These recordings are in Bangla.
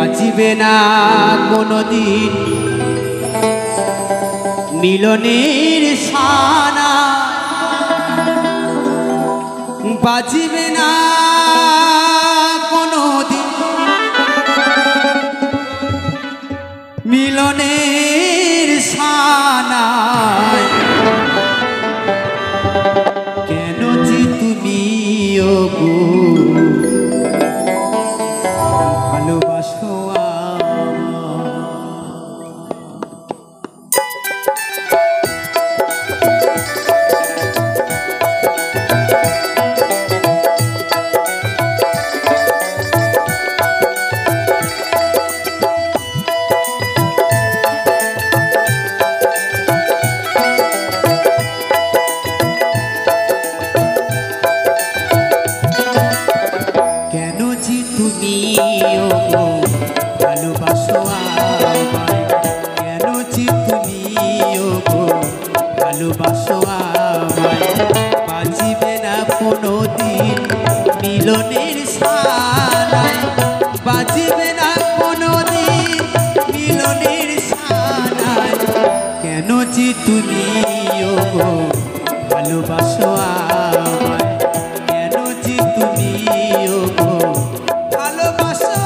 বাজিবে না কোনোদিন মিলনের সানা, বাজিবে না কোনোদিন মিলনের সানা। কেন যে তুমি ওগো ভালোবাসো তুমি ওগো ভালোবাসো আমায়, কেন যে তুমি ওগো ভালোবাসো আমায়। বাজিবে না কোনোদিন মিলনের সানায়, বাজিবে না কোনোদিন মিলনের সানায়। কেন যে তুমি ওগো ভালোবাসো আমায়, কেন যে তুমি ওগো ভালোবাসা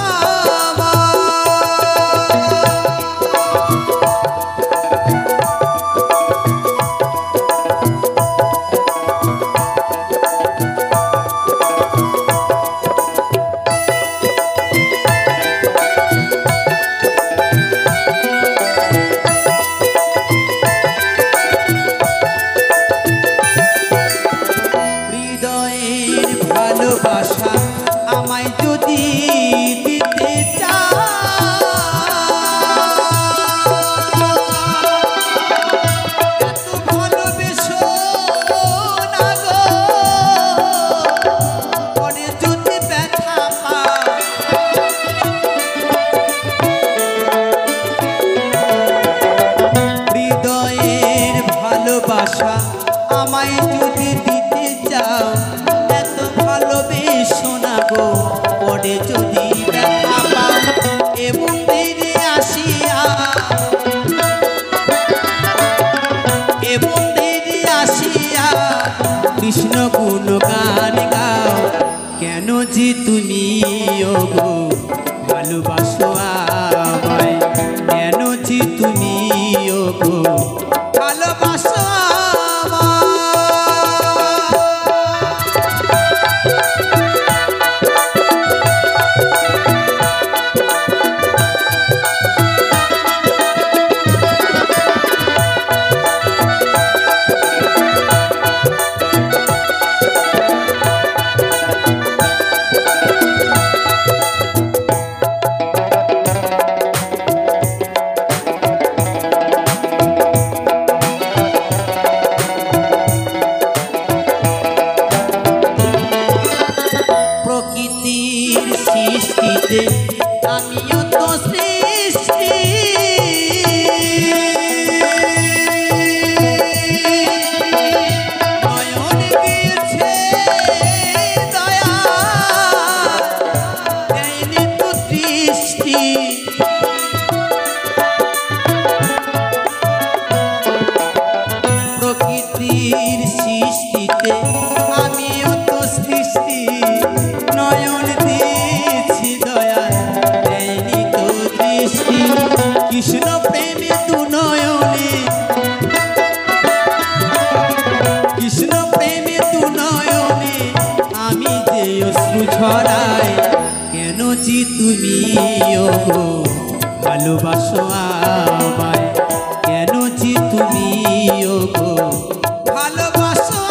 আমায় যদি দিতে চাও, এত ভালোবেসো না গো, পরে যদি ব্যথা পাও। হৃদয়ের ভালোবাসা আমায় যদি দিতে চাও, ভালোবেসো না গো, পরে যদি ব্যথা পাও। এ মন্দিরে আসিয়া, এ মন্দিরে আসিয়া কৃষ্ণ গুণ গান গাও। কেন যে তুমি ওগো ভালোবাসো আমায়, কেন যে তুমি ওগো ভালোবাসো প্রকৃতির সৃষ্টিতে আমিও তো সৃষ্টি, নয়ন দিয়েছে দয়া, দেয়নি তো দৃষ্টি। প্রকৃতির সৃষ্টিতে আমিও তো সৃষ্টি, নয়ন দিয়েছি দয়া, দেয়নি তো দৃষ্টি। কৃষ্ণ প্রেমে দু নয়নে, কৃষ্ণ প্রেমে দু নয়নে আমি যে অশ্রু ছড়াই। কেন যে তুমি ওগো ভালোবাসো আমায়, কেন যে তুমি ওগো ভালোবাসো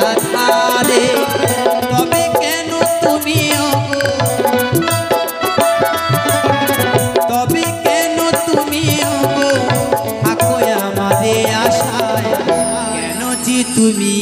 আধারে তবে কেন তুমি তবে কেন তুমি থাকো আমাদের আশায় কেন যে তুমি